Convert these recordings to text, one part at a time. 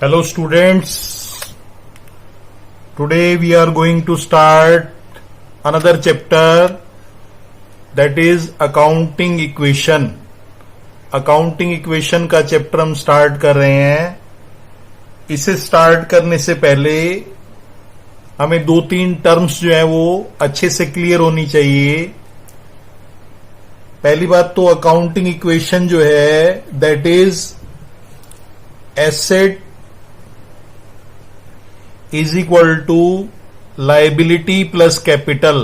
Hello students, today we are going to start another chapter, that is accounting equation. Accounting equation का chapter हम start कर रहे हैं. इसे स्टार्ट करने से पहले हमें दो तीन टर्म्स जो है वो अच्छे से क्लियर होनी चाहिए. पहली बात तो अकाउंटिंग इक्वेशन जो है that is asset is equal to liability plus capital.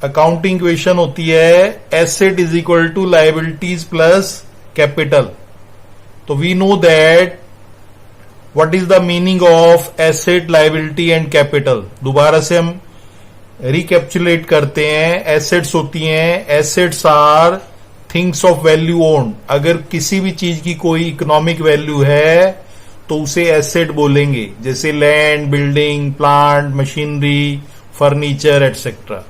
Accounting equation होती है asset is equal to liabilities plus capital. तो we know that what is the meaning of asset, liability and capital. दोबारा से हम recapitulate करते हैं. Assets होती हैं, assets are things of value owned. अगर किसी भी चीज की कोई इकोनॉमिक वैल्यू है तो उसे एसेट बोलेंगे, जैसे land, building, plant, machinery, furniture etcetera.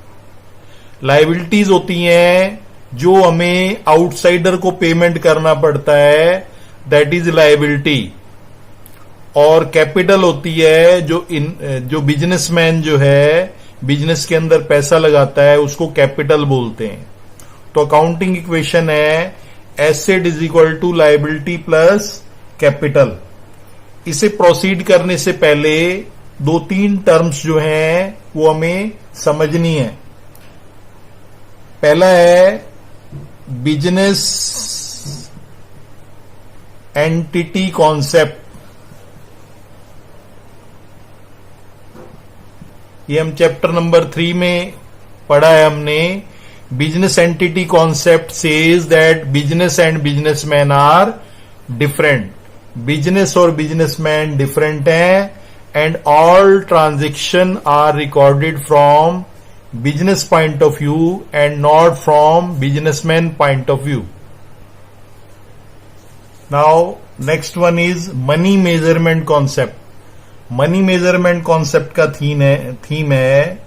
Liabilities होती हैं जो हमें आउटसाइडर को पेमेंट करना पड़ता है, दैट इज लाइबिलिटी. और कैपिटल होती है जो बिजनेसमैन जो है बिजनेस के अंदर पैसा लगाता है उसको कैपिटल बोलते हैं. तो अकाउंटिंग इक्वेशन है asset is equal to liability plus capital. इसे प्रोसीड करने से पहले दो तीन टर्म्स जो हैं वो हमें समझनी है. पहला है बिजनेस एंटिटी कॉन्सेप्ट. ये हम चैप्टर नंबर 3 में पढ़ा है हमने. Business entity concept says that business and businessmen are different. Business और businessman different हैं and all transaction are recorded from business point of view and not from businessman point of view. Now next one is money measurement concept. Money measurement concept का theme है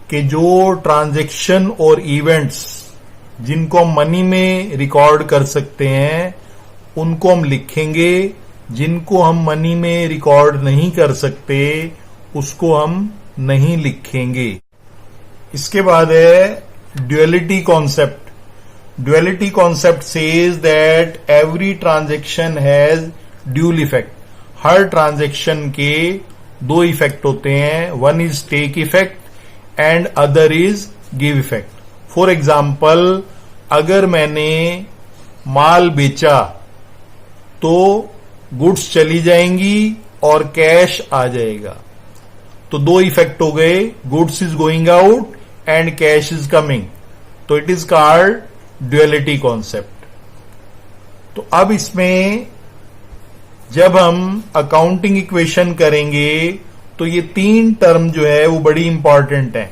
कि जो transaction और events जिनको हम money में record कर सकते हैं उनको हम लिखेंगे, जिनको हम मनी में रिकॉर्ड नहीं कर सकते उसको हम नहीं लिखेंगे. इसके बाद है duality concept. Duality concept says that every transaction has dual effect. हर ट्रांजैक्शन के दो इफेक्ट होते हैं. One is take effect and other is give effect. For example, अगर मैंने माल बेचा तो गुड्स चली जाएंगी और कैश आ जाएगा. तो दो इफेक्ट हो गए, goods is going out and cash is coming. तो it is called duality concept. तो अब इसमें जब हम अकाउंटिंग इक्वेशन करेंगे तो ये तीन टर्म जो है वो बड़ी इंपॉर्टेंट है.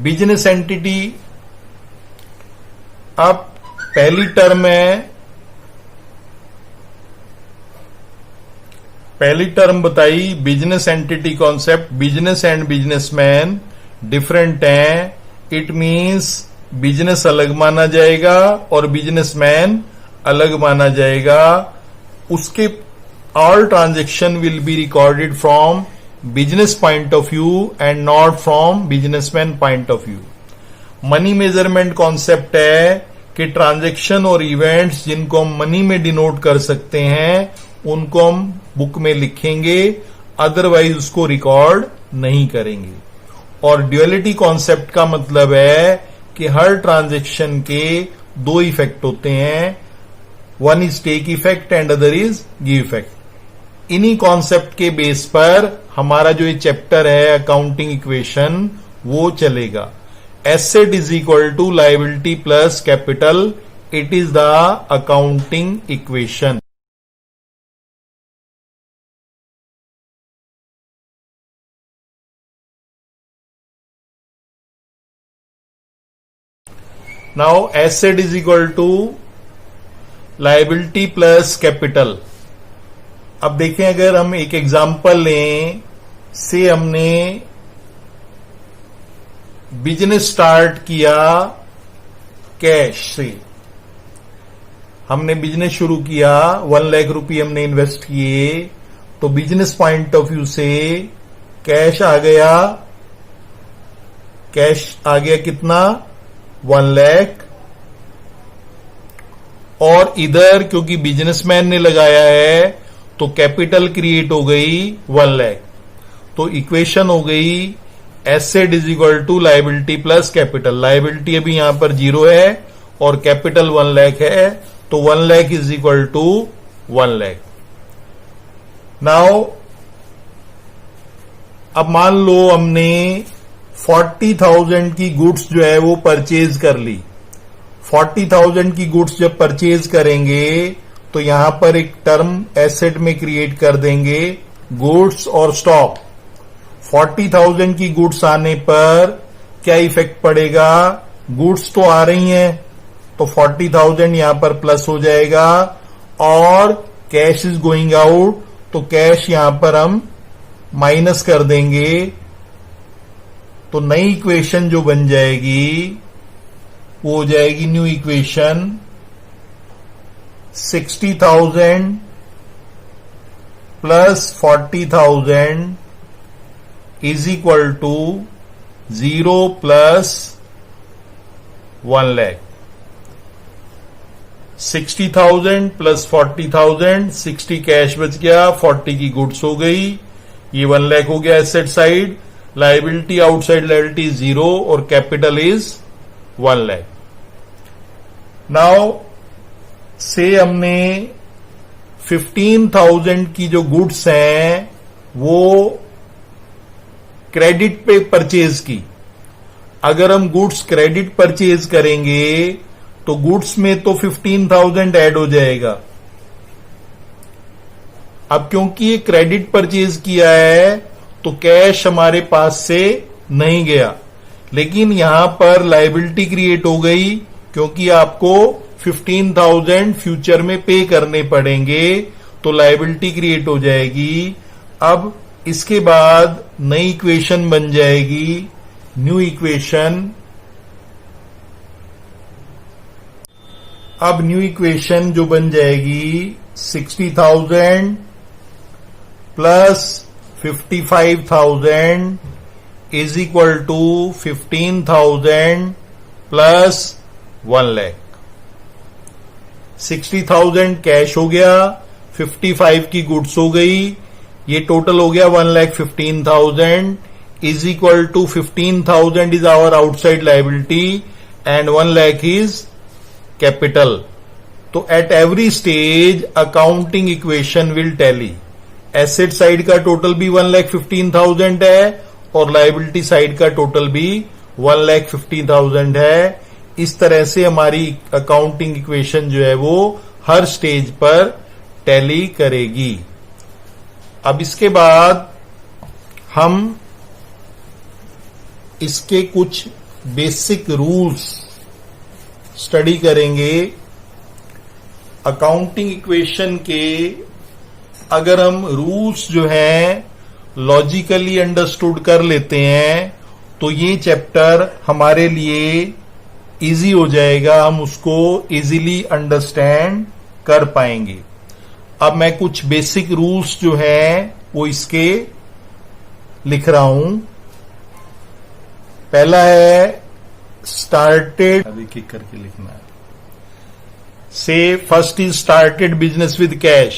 बिजनेस एंटिटी, अब पहली टर्म बताई business entity concept. Business and businessman different हैं. इट मींस बिजनेस अलग माना जाएगा और बिजनेसमैन अलग माना जाएगा. उसके all transaction will be recorded from business point of view and not from businessman point of view. Money measurement concept है कि ट्रांजैक्शन और इवेंट्स जिनको हम मनी में डिनोट कर सकते हैं उनको हम बुक में लिखेंगे, अदरवाइज उसको रिकॉर्ड नहीं करेंगे. और ड्यूअलिटी कॉन्सेप्ट का मतलब है कि हर ट्रांजैक्शन के दो इफेक्ट होते हैं. One is take effect and other is give effect. इन्हीं कॉन्सेप्ट के बेस पर हमारा जो ये चैप्टर है अकाउंटिंग इक्वेशन वो चलेगा. Asset is equal to liability plus capital. It is the accounting equation. Now asset is equal to liability plus capital. अब देखें, अगर हम एक एग्जांपल लें, से हमने बिजनेस स्टार्ट किया कैश से। हमने बिजनेस शुरू किया, 1 लाख रुपये हमने इन्वेस्ट किए, तो बिजनेस पॉइंट ऑफ व्यू से कैश आ गया। कैश आ गया कितना? 1 लाख। और इधर क्योंकि बिजनेसमैन ने लगाया है तो कैपिटल क्रिएट हो गई 1 लाख। तो इक्वेशन हो गई asset is equal to liability plus capital. Liability अभी यहां पर 0 है और कैपिटल 1 लाख है, तो 1 lakh is equal to 1 lakh. Now अब मान लो हमने 40,000 की गुड्स जो है वो परचेज कर ली। 40,000 की गुड्स जब परचेज करेंगे तो यहां पर एक टर्म एसेट में क्रिएट कर देंगे, गुड्स और स्टॉक। 40,000 की गुड्स आने पर क्या इफेक्ट पड़ेगा? गुड्स तो आ रही हैं तो 40,000 यहां पर प्लस हो जाएगा, और कैश इज गोइंग आउट तो कैश यहां पर हम माइनस कर देंगे। तो नई इक्वेशन जो बन जाएगी वो हो जाएगी new equation 60,000 plus 40,000 is equal to 0 plus 1 lakh. 60,000 plus 40,000, 60 cash बच गया, 40 की गुड्स हो गई, ये 1 लाख हो गया asset side. Liability outside liability 0 और कैपिटल इज 1 लाख। नाउ से हमने 15,000 की जो गुड्स हैं वो क्रेडिट पे परचेज की। अगर हम गुड्स क्रेडिट परचेज करेंगे तो गुड्स में तो 15,000 ऐड हो जाएगा। अब क्योंकि ये क्रेडिट परचेज किया है तो कैश हमारे पास से नहीं गया, लेकिन यहां पर लायबिलिटी क्रिएट हो गई क्योंकि आपको 15,000 फ्यूचर में पे करने पड़ेंगे, तो लायबिलिटी क्रिएट हो जाएगी। अब इसके बाद नई इक्वेशन बन जाएगी, न्यू इक्वेशन। अब न्यू इक्वेशन जो बन जाएगी 60,000 plus 55,000 is equal to 15,000 plus 1 lakh. 60,000 cash हो गया, 55 की गुड्स हो गई, ये टोटल हो गया 1,15,000 is equal to 15,000 is our outside liability and 1 lakh is capital. तो at every stage accounting equation will tally. Asset side का टोटल भी 1,15,000 है और लायबिलिटी साइड का टोटल भी 1,50,000 है। इस तरह से हमारी अकाउंटिंग इक्वेशन जो है वो हर स्टेज पर टैली करेगी। अब इसके बाद हम इसके कुछ बेसिक रूल्स स्टडी करेंगे। अकाउंटिंग इक्वेशन के अगर हम रूल्स जो हैं लॉजिकली अंडरस्टूड कर लेते हैं तो ये चैप्टर हमारे लिए इजी हो जाएगा, हम उसको इजीली अंडरस्टैंड कर पाएंगे। अब मैं कुछ बेसिक रूल्स जो हैं वो इसके लिख रहा हूं। पहला है स्टार्टेड, अभी एक करके लिखना है। से first is started business with cash.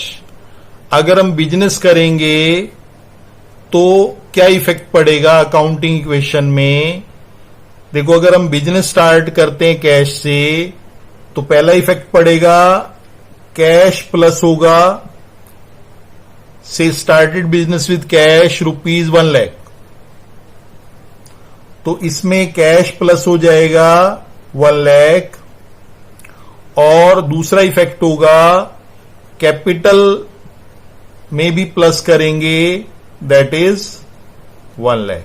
अगर हम बिजनेस करेंगे तो क्या इफेक्ट पड़ेगा अकाउंटिंग इक्वेशन में? देखो, अगर हम बिजनेस स्टार्ट करते हैं कैश से तो पहला इफेक्ट पड़ेगा कैश प्लस होगा, से started business with cash ₹1 lakh, तो इसमें कैश प्लस हो जाएगा 1 लाख। और दूसरा इफेक्ट होगा कैपिटल में भी प्लस करेंगे, that is 1 lakh.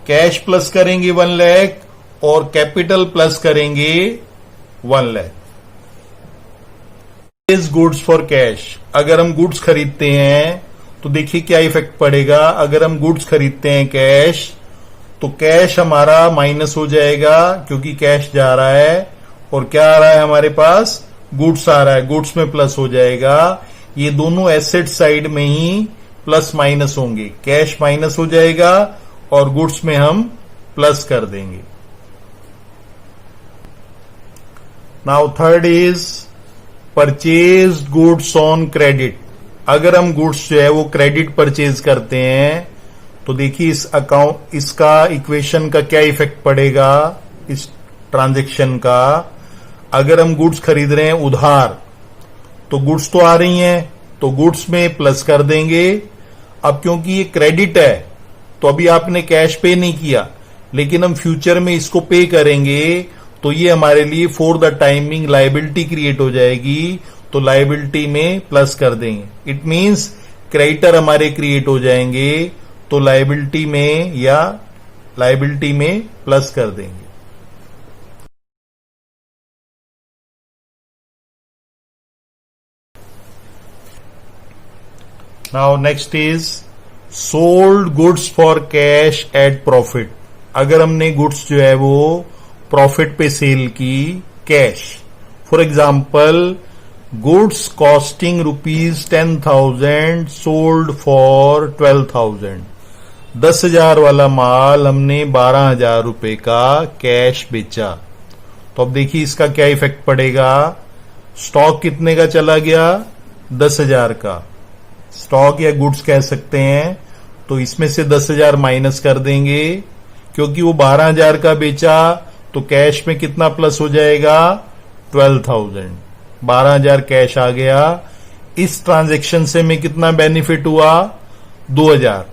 Cash plus करेंगे 1 लाख और कैपिटल प्लस करेंगे 1 lakh. Is goods for cash. अगर हम गुड्स खरीदते हैं तो देखिए क्या इफेक्ट पड़ेगा। अगर हम गुड्स खरीदते हैं कैश तो कैश हमारा माइनस हो जाएगा क्योंकि कैश जा रहा है, और क्या आ रहा है हमारे पास, गुड्स आ रहा है, गुड्स में प्लस हो जाएगा। ये दोनों एसेट साइड में ही प्लस माइनस होंगे, कैश माइनस हो जाएगा और गुड्स में हम प्लस कर देंगे। Now third is purchase goods on credit. अगर हम गुड्स जो है वो क्रेडिट परचेज करते हैं तो देखिए इसका इक्वेशन का क्या इफेक्ट पड़ेगा इस ट्रांजैक्शन का। अगर हम गुड्स खरीद रहे हैं उधार तो गुड्स तो आ रही हैं तो गुड्स में प्लस कर देंगे। अब क्योंकि ये क्रेडिट है तो अभी आपने कैश पे नहीं किया, लेकिन हम फ्यूचर में इसको पे करेंगे तो ये हमारे लिए for the timing liability create हो जाएगी, तो लायबिलिटी में प्लस कर देंगे। इट मींस क्रेडिटर हमारे क्रिएट हो जाएंगे तो लायबिलिटी में प्लस कर देंगे। Now next is sold goods for cash at profit. अगर हमने गुड्स जो है वो प्रॉफिट पे सेल की cash, for example goods costing ₹10,000 sold for 12,000। 10,000 वाला माल हमने 12,000 रुपए का कैश बेचा। तो अब देखिए इसका क्या इफेक्ट पड़ेगा। स्टॉक कितने का चला गया, 10,000 का स्टॉक या गुड्स कह सकते हैं, तो इसमें से 10,000 माइनस कर देंगे क्योंकि वो 12,000 का बेचा तो कैश में कितना प्लस हो जाएगा, 12,000। 12,000 कैश आ गया। इस ट्रांजैक्शन से में कितना बेनिफिट हुआ, 2,000।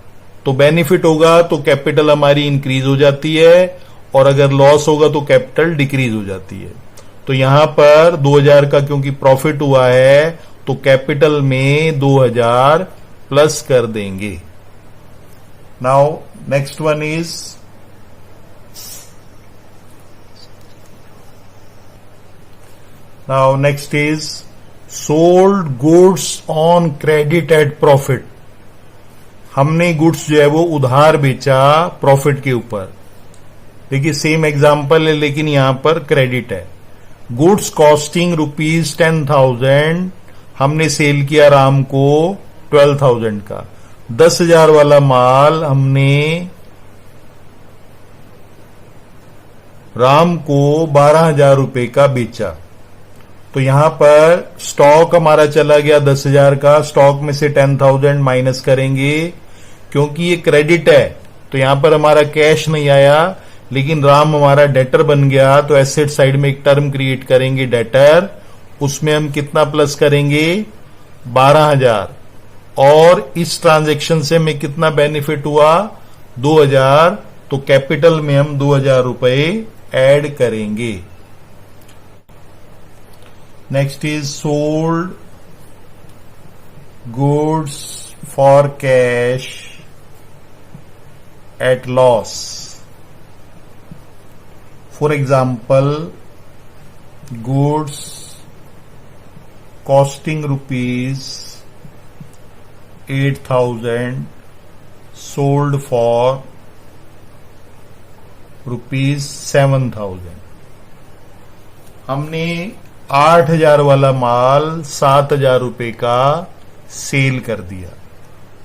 तो बेनिफिट होगा तो कैपिटल हमारी इंक्रीज हो जाती है, और अगर लॉस होगा तो कैपिटल डिक्रीज हो जाती है। तो यहां पर 2,000 का क्योंकि प्रॉफिट हुआ है तो कैपिटल में 2,000 प्लस कर देंगे। Now next one is sold goods on credit at profit. हमने गुड्स जो है वो उधार बेचा प्रॉफिट के ऊपर। देखिए सेम एग्जांपल है लेकिन यहां पर क्रेडिट है। गुड्स कॉस्टिंग ₹10,000 हमने सेल किया राम को 12,000 का। 10,000 वाला माल हमने राम को 12,000 रुपए का बेचा। तो यहां पर स्टॉक हमारा चला गया 10,000 का, स्टॉक में से 10,000 माइनस करेंगे क्योंकि ये क्रेडिट है तो यहां पर हमारा कैश नहीं आया, लेकिन राम हमारा डेटर बन गया। तो एसेट साइड में एक टर्म क्रिएट करेंगे डेटर, उसमें हम कितना प्लस करेंगे, 12,000। और इस ट्रांजैक्शन से हमें कितना बेनिफिट हुआ, 2,000। तो कैपिटल में हम 2,000 रुपए ऐड करेंगे। Next is sold goods for cash at loss. For example goods costing ₹8,000 sold for ₹7,000। हमने 8,000 वाला माल 7,000 रुपए का सेल कर दिया।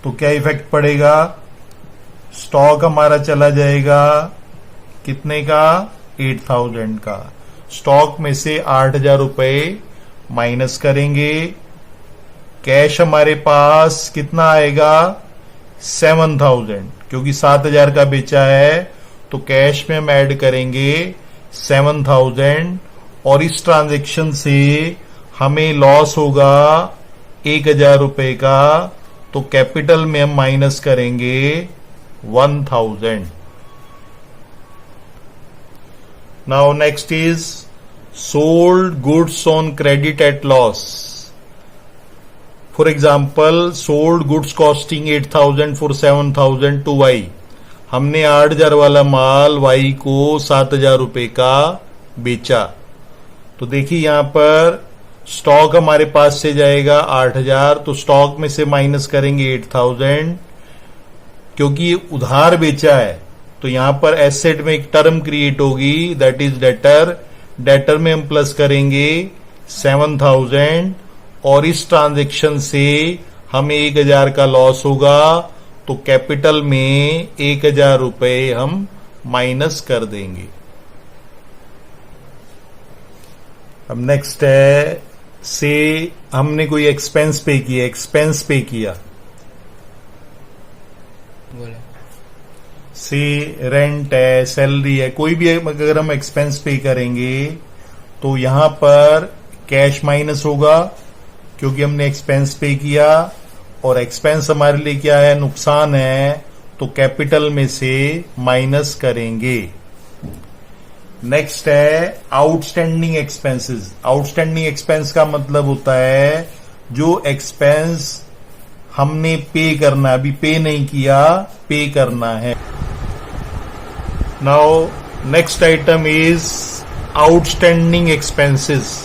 तो क्या इफेक्ट पड़ेगा, स्टॉक हमारा चला जाएगा कितने का, 8,000 का। स्टॉक में से 8,000 रुपए माइनस करेंगे। कैश हमारे पास कितना आएगा, 7,000, क्योंकि 7,000 का बेचा है तो कैश में हम ऐड करेंगे 7,000। और इस ट्रांजैक्शन से हमें लॉस होगा 1,000 रुपए का, तो कैपिटल में हम माइनस करेंगे 1,000। Now next is sold goods on credit at loss. For example, sold goods costing 8,000 for 7,000 to Y. हमने 8,000 वाला माल Y को 7,000 रुपए का बेचा। तो देखिए यहां पर स्टॉक हमारे पास से जाएगा 8,000, तो स्टॉक में से माइनस करेंगे 8,000 क्योंकि ये उधार बेचा है तो यहां पर एसेट में एक टर्म क्रिएट होगी, दैट इज डेटर। डेटर में हम प्लस करेंगे 7,000 और इस ट्रांजेक्शन से हमें 1,000 का लॉस होगा, तो कैपिटल में 1,000 रुपए हम माइनस कर देंगे। अब नेक्स्ट है, से हमने कोई एक्सपेंस पे किया, एक्सपेंस पे किया, से रेंट है, सैलरी है, कोई भी अगर हम एक्सपेंस पे करेंगे तो यहां पर कैश माइनस होगा क्योंकि हमने एक्सपेंस पे किया, और एक्सपेंस हमारे लिए क्या है, नुकसान है, तो कैपिटल में से माइनस करेंगे। नेक्स्ट है आउटस्टैंडिंग एक्सपेंसेस। आउटस्टैंडिंग एक्सपेंस का मतलब होता है जो एक्सपेंस हमने पे करना, अभी पे नहीं किया, पे करना है। Now next item is outstanding expenses.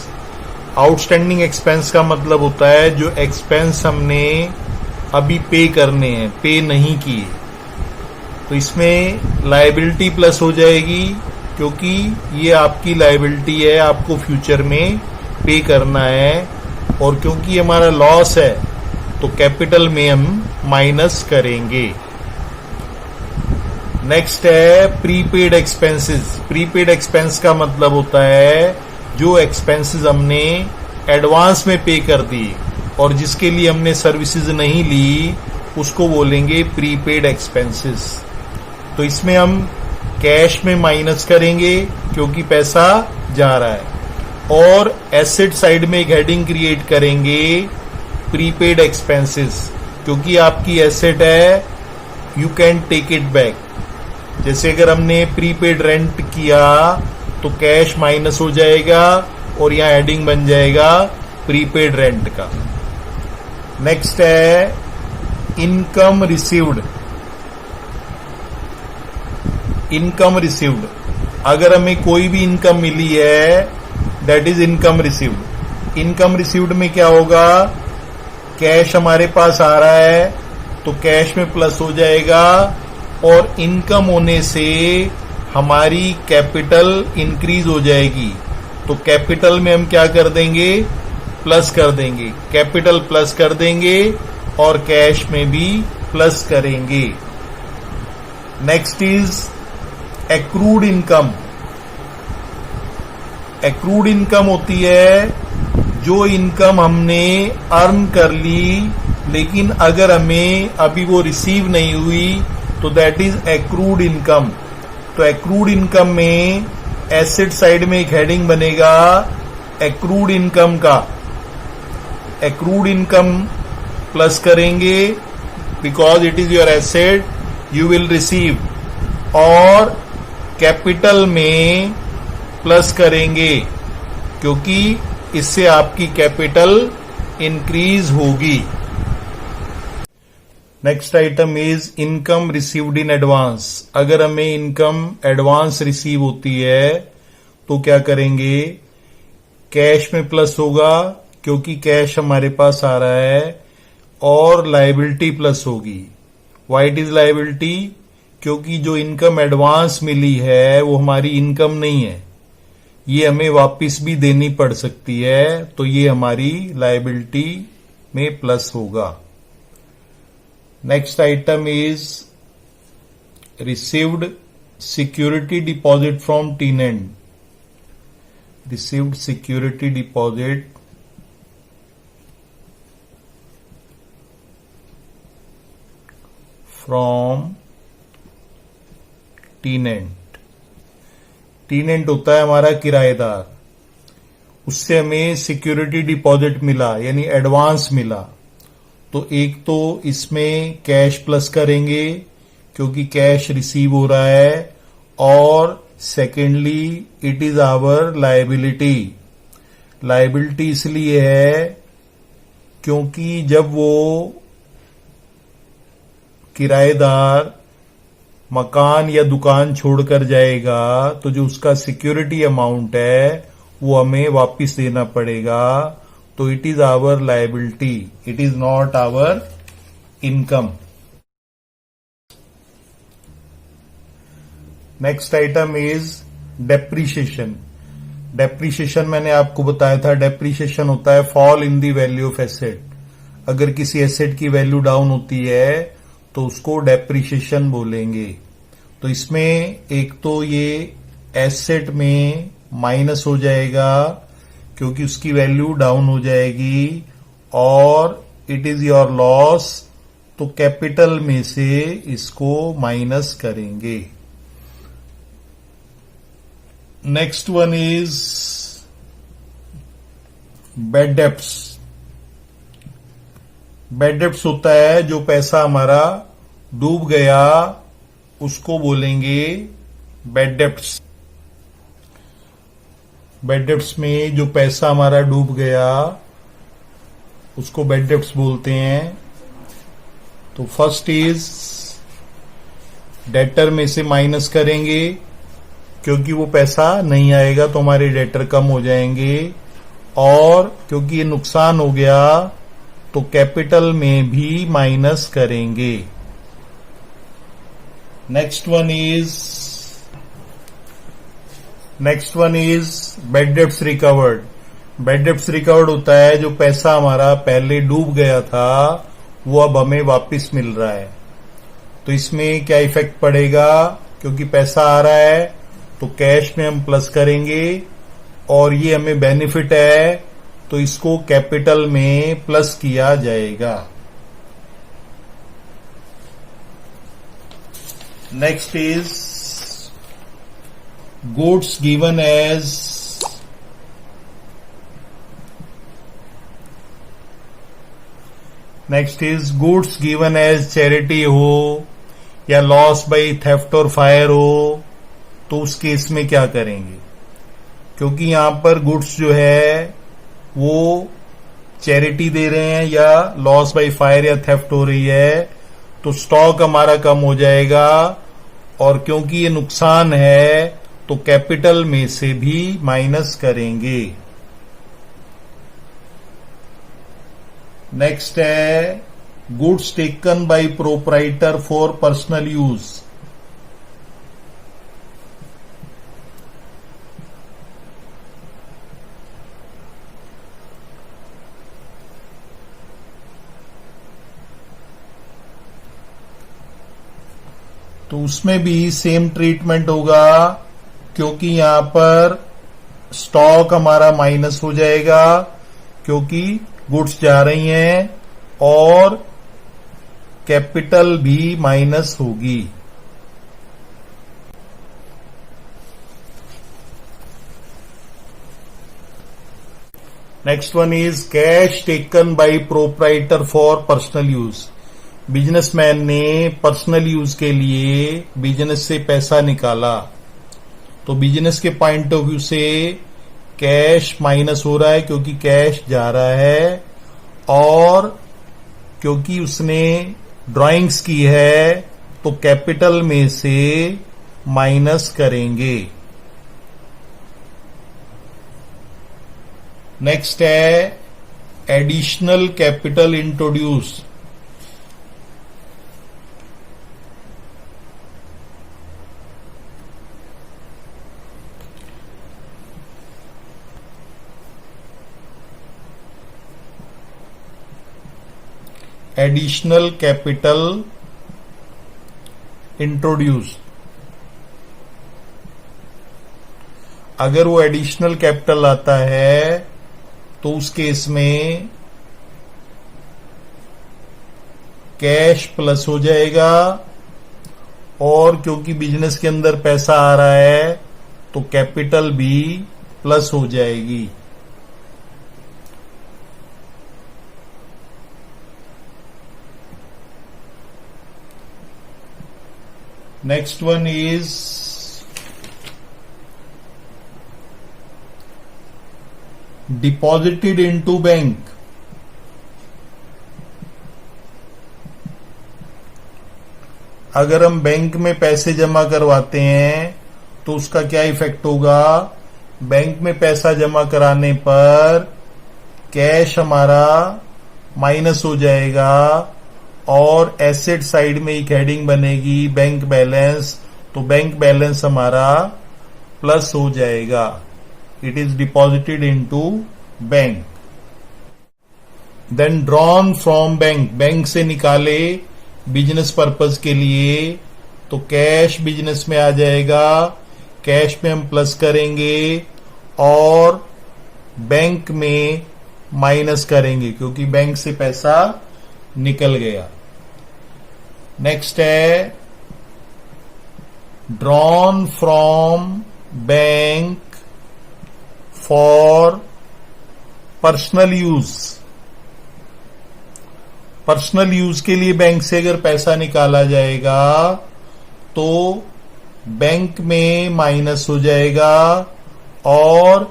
Outstanding expense का मतलब होता है जो एक्सपेंस हमने अभी पे करने हैं, पे नहीं किए, तो इसमें लायबिलिटी प्लस हो जाएगी क्योंकि ये आपकी लायबिलिटी है, आपको फ्यूचर में पे करना है, और क्योंकि हमारा लॉस है तो कैपिटल में हम माइनस करेंगे। नेक्स्ट है प्रीपेड एक्सपेंसेस। प्रीपेड एक्सपेंस का मतलब होता है जो एक्सपेंसेस हमने एडवांस में पे कर दी और जिसके लिए हमने सर्विसेज नहीं ली, उसको बोलेंगे प्रीपेड एक्सपेंसेस। तो इसमें हम कैश में माइनस करेंगे क्योंकि पैसा जा रहा है, और एसेट साइड में एक हेडिंग क्रिएट करेंगे प्रीपेड एक्सपेंसेस, क्योंकि आपकी एसेट है, you can take it back. जैसे अगर हमने प्रीपेड रेंट किया तो कैश माइनस हो जाएगा और यहां हेडिंग बन जाएगा प्रीपेड रेंट का। नेक्स्ट है इनकम रिसीव्ड। इनकम रिसीव्ड, अगर हमें कोई भी इनकम मिली है, that is income received. Income received में क्या होगा, कैश हमारे पास आ रहा है तो कैश में प्लस हो जाएगा, और इनकम होने से हमारी कैपिटल इंक्रीज हो जाएगी, तो कैपिटल में हम क्या कर देंगे, प्लस कर देंगे, कैपिटल प्लस कर देंगे और कैश में भी प्लस करेंगे। Next is accrued income. Accrued income होती है जो इनकम हमने अर्न कर ली लेकिन अगर हमें अभी वो रिसीव नहीं हुई तो दैट इज एक्रूड इनकम। तो एक्रूड इनकम में एसेट साइड में एक हेडिंग बनेगा एक्रूड इनकम का। एक्रूड इनकम प्लस करेंगे because it is your asset, you will receive, और कैपिटल में प्लस करेंगे क्योंकि इससे आपकी कैपिटल इंक्रीज होगी। Next item is income received in advance. अगर हमें इनकम एडवांस रिसीव होती है तो क्या करेंगे, कैश में प्लस होगा क्योंकि कैश हमारे पास आ रहा है, और लायबिलिटी प्लस होगी। व्हाई इट इज लायबिलिटी, क्योंकि जो इनकम एडवांस मिली है वो हमारी इनकम नहीं है, ये हमें वापस भी देनी पड़ सकती है, तो ये हमारी लायबिलिटी में प्लस होगा। Next item is received security deposit from tenant. Received security deposit from tenant. Tenant होता है हमारा किराएदार, उससे हमें सिक्योरिटी डिपॉजिट मिला यानी एडवांस मिला, तो एक तो इसमें कैश प्लस करेंगे क्योंकि कैश रिसीव हो रहा है, और secondly it is our liability. Liability इसलिए है क्योंकि जब वो किराएदार मकान या दुकान छोड़कर जाएगा तो जो उसका सिक्योरिटी अमाउंट है वो हमें वापस देना पड़ेगा, तो it is our liability, it is not our income. Next item is depreciation. Depreciation मैंने आपको बताया था, डेप्रीशिएशन होता है fall in the value of asset. अगर किसी एसेट की वैल्यू डाउन होती है तो उसको डेप्रीशिएशन बोलेंगे। तो इसमें एक तो ये एसेट में माइनस हो जाएगा क्योंकि उसकी वैल्यू डाउन हो जाएगी, और इट इज योर लॉस, तो कैपिटल में से इसको माइनस करेंगे। Next one is bad debts. Bad debts होता है जो पैसा हमारा डूब गया, उसको बोलेंगे बैड डेब्ट्स। बैड डेब्ट्स में जो पैसा हमारा डूब गया उसको बैड डेब्ट्स बोलते हैं। तो फर्स्ट इज डेटर में से माइनस करेंगे क्योंकि वो पैसा नहीं आएगा तो हमारे डेटर कम हो जाएंगे, और क्योंकि ये नुकसान हो गया तो कैपिटल में भी माइनस करेंगे। Next one is bad debts recovered. Bad debts recovered होता है जो पैसा हमारा पहले डूब गया था वो अब हमें वापस मिल रहा है। तो इसमें क्या इफेक्ट पड़ेगा, क्योंकि पैसा आ रहा है तो कैश में हम प्लस करेंगे और ये हमें बेनिफिट है तो इसको कैपिटल में प्लस किया जाएगा। Next is goods given as charity हो या लॉस बाय थेफ्ट और फायर हो, तो उस केस में क्या करेंगे, क्योंकि यहां पर गुड्स जो है वो चैरिटी दे रहे हैं या लॉस बाय फायर या थेफ्ट हो रही है, तो स्टॉक हमारा कम हो जाएगा, और क्योंकि ये नुकसान है तो कैपिटल में से भी माइनस करेंगे। नेक्स्ट है goods taken by proprietor for personal use. तो उसमें भी सेम ट्रीटमेंट होगा, क्योंकि यहां पर स्टॉक हमारा माइनस हो जाएगा क्योंकि गुड्स जा रही हैं, और कैपिटल भी माइनस होगी। Next one is cash taken by proprietor for personal use. Businessman ने पर्सनल यूज के लिए बिजनेस से पैसा निकाला, तो बिजनेस के पॉइंट ऑफ व्यू से कैश माइनस हो रहा है क्योंकि कैश जा रहा है, और क्योंकि उसने ड्राइंग्स की है तो कैपिटल में से माइनस करेंगे। नेक्स्ट है additional capital introduce. Additional capital introduce. अगर वो एडिशनल कैपिटल आता है तो उस केस में कैश प्लस हो जाएगा, और क्योंकि बिजनेस के अंदर पैसा आ रहा है तो कैपिटल भी प्लस हो जाएगी। Next one is deposited into bank. अगर हम बैंक में पैसे जमा करवाते हैं तो उसका क्या इफेक्ट होगा, बैंक में पैसा जमा कराने पर कैश हमारा माइनस हो जाएगा, और एसेट साइड में एक हेडिंग बनेगी बैंक बैलेंस, तो बैंक बैलेंस हमारा प्लस हो जाएगा. It is deposited into bank. Then drawn from bank, bank से निकाले बिजनेस पर्पज के लिए, तो कैश बिजनेस में आ जाएगा. कैश में हम प्लस करेंगे और बैंक में माइनस करेंगे क्योंकि बैंक से पैसा निकल गया. नेक्स्ट है drawn from bank for personal use. Personal use के लिए बैंक से अगर पैसा निकाला जाएगा तो बैंक में माइनस हो जाएगा और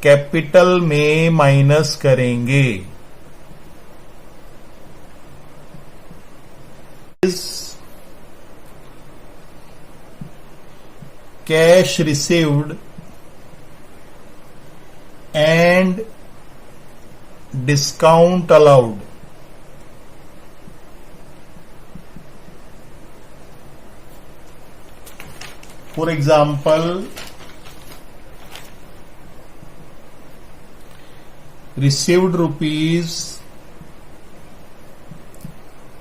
कैपिटल में माइनस करेंगे. Cash received and discount allowed. For example, received rupees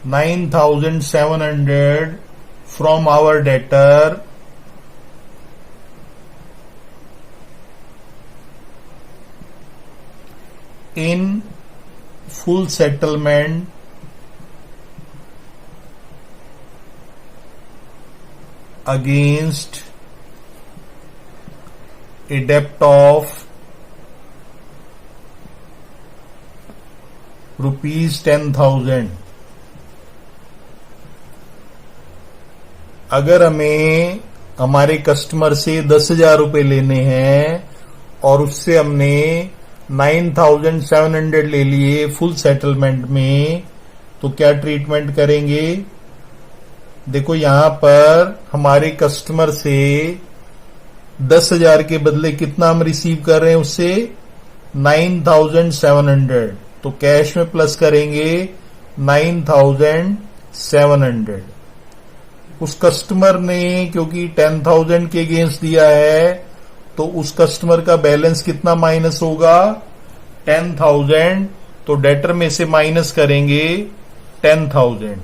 9,700 from our debtor in full settlement against a debt of rupees 10,000. अगर हमें हमारे कस्टमर से 10,000 रुपए लेने हैं और उससे हमने 9,700 ले लिए फुल सेटलमेंट में, तो क्या ट्रीटमेंट करेंगे? देखो यहां पर हमारे कस्टमर से 10,000 के बदले कितना हम रिसीव कर रहे हैं उससे 9,700. तो कैश में प्लस करेंगे 9,700. उस कस्टमर ने क्योंकि 10,000 के अगेंस्ट दिया है तो उस कस्टमर का बैलेंस कितना माइनस होगा? 10,000. तो डेटर में से माइनस करेंगे 10,000.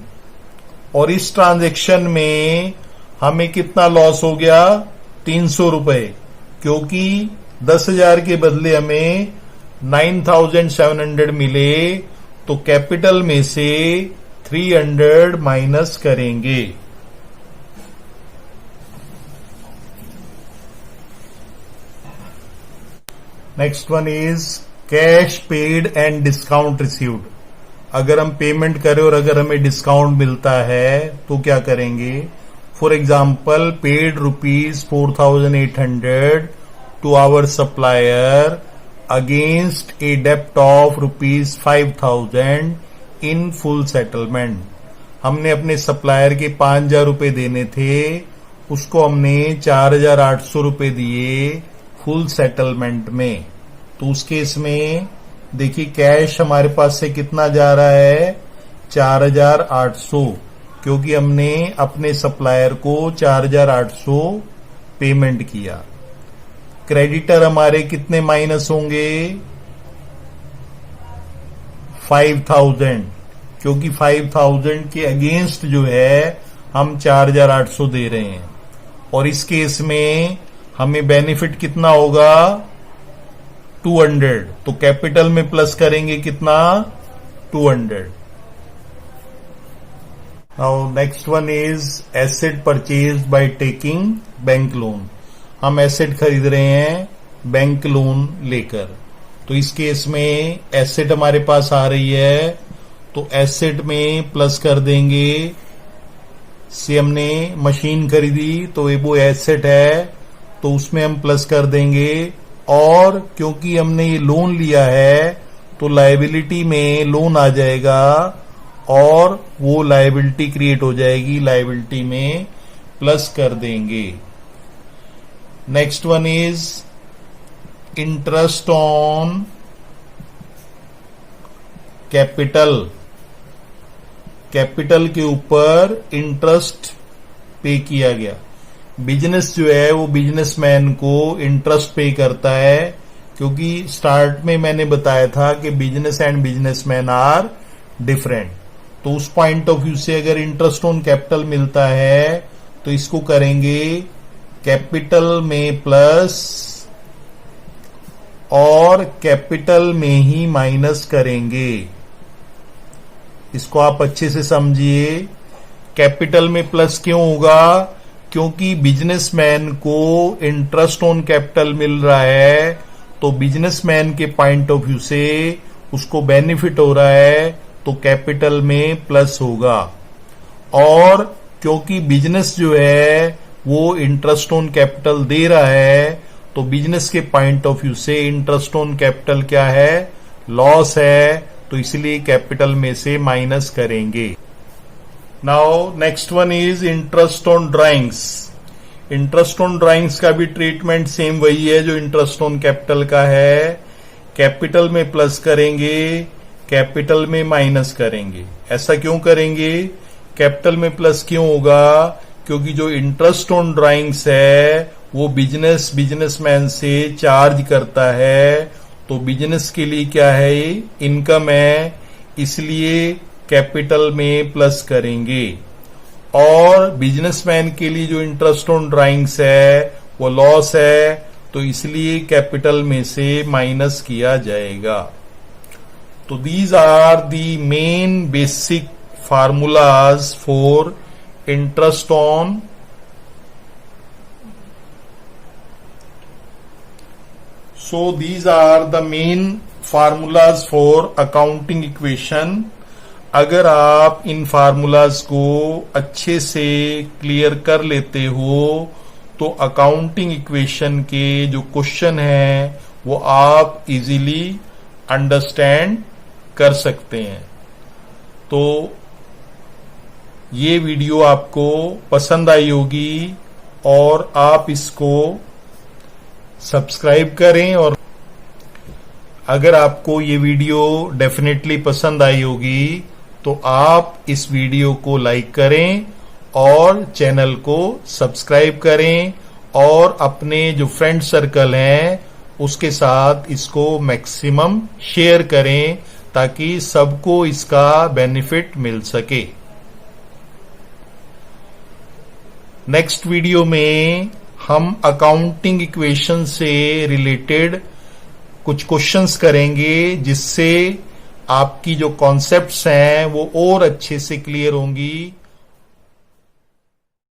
और इस ट्रांजैक्शन में हमें कितना लॉस हो गया? 300 रुपए, क्योंकि 10,000 के बदले हमें 9,700 मिले. तो कैपिटल में से 300 माइनस करेंगे. Next one is cash paid and discount received. अगर हम पेमेंट करें और अगर हमें डिस्काउंट मिलता है तो क्या करेंगे? For example paid rupees 4,800 to our supplier against a डेप्ट of rupees 5,000 in full settlement. हमने अपने सप्लायर के 5,000 रुपए देने थे, उसको हमने 4,800 रुपए दिए फुल सेटलमेंट में. तो उस केस में देखिए कैश हमारे पास से कितना जा रहा है? 4,800, क्योंकि हमने अपने सप्लायर को 4,800 पेमेंट किया. क्रेडिटर हमारे कितने माइनस होंगे? 5,000, क्योंकि 5,000 के अगेंस्ट जो है हम 4,800 दे रहे हैं. और इस केस में हमें बेनिफिट कितना होगा? 200. तो कैपिटल में प्लस करेंगे कितना? 200. Now next one is asset purchase by taking bank loan. हम एसेट खरीद रहे हैं बैंक लोन लेकर. तो इस केस में एसेट हमारे पास आ रही है, तो एसेट में प्लस कर देंगे. से हमने मशीन खरीदी तो वो एसेट है, तो उसमें हम प्लस कर देंगे. और क्योंकि हमने ये लोन लिया है तो लायबिलिटी में लोन आ जाएगा और वो लायबिलिटी क्रिएट हो जाएगी. लायबिलिटी में प्लस कर देंगे. Next one is interest on capital. Capital के ऊपर इंटरेस्ट पे किया गया. बिजनेस जो है वो बिजनेसमैन को इंटरेस्ट पे करता है, क्योंकि स्टार्ट में मैंने बताया था कि business and businessman are different. तो उस पॉइंट ऑफ व्यू से अगर इंटरेस्ट ऑन कैपिटल मिलता है तो इसको करेंगे कैपिटल में प्लस और कैपिटल में ही माइनस करेंगे। इसको आप अच्छे से समझिए। कैपिटल में प्लस क्यों होगा? क्योंकि बिजनेसमैन को इंटरेस्ट ऑन कैपिटल मिल रहा है, तो बिजनेसमैन के पॉइंट ऑफ व्यू से उसको बेनिफिट हो रहा है, तो कैपिटल में प्लस होगा। और क्योंकि बिजनेस जो है वो इंटरेस्ट ऑन कैपिटल दे रहा है, तो बिजनेस के पॉइंट ऑफ व्यू से इंटरेस्ट ऑन कैपिटल क्या है? लॉस है, तो इसलिए कैपिटल में से माइनस करेंगे। Now next one is interest on drawings. Interest on drawings का भी ट्रीटमेंट सेम वही है जो इंटरेस्ट ऑन कैपिटल का है। कैपिटल में प्लस करेंगे, कैपिटल में माइनस करेंगे। ऐसा क्यों करेंगे? कैपिटल में प्लस क्यों होगा? क्योंकि जो इंटरेस्ट ऑन ड्राइंग्स है वो बिजनेसमैन से चार्ज करता है, तो बिजनेस के लिए क्या है? इनकम है, इसलिए कैपिटल में प्लस करेंगे। और बिजनेसमैन के लिए जो इंटरेस्ट ऑन ड्राइंग्स है वो लॉस है, तो इसलिए कैपिटल में से माइनस किया जाएगा। तो these are the main basic formulas for interest on So these are the main formulas for accounting equation। अगर आप इन फार्मूलाज को अच्छे से क्लियर कर लेते हो तो अकाउंटिंग इक्वेशन के जो क्वेश्चन हैं वो आप इजीली अंडरस्टैंड कर सकते हैं। तो ये वीडियो आपको पसंद आई होगी और आप इसको सब्सक्राइब करें। और अगर आपको ये वीडियो डेफिनेटली पसंद आई होगी तो आप इस वीडियो को लाइक करें और चैनल को सब्सक्राइब करें और अपने जो फ्रेंड सर्कल हैं उसके साथ इसको मैक्सिमम शेयर करें ताकि सबको इसका बेनिफिट मिल सके। नेक्स्ट वीडियो में हम अकाउंटिंग इक्वेशन से रिलेटेड कुछ क्वेश्चंस करेंगे जिससे आपकी जो कॉन्सेप्ट्स हैं वो और अच्छे से क्लियर होंगी।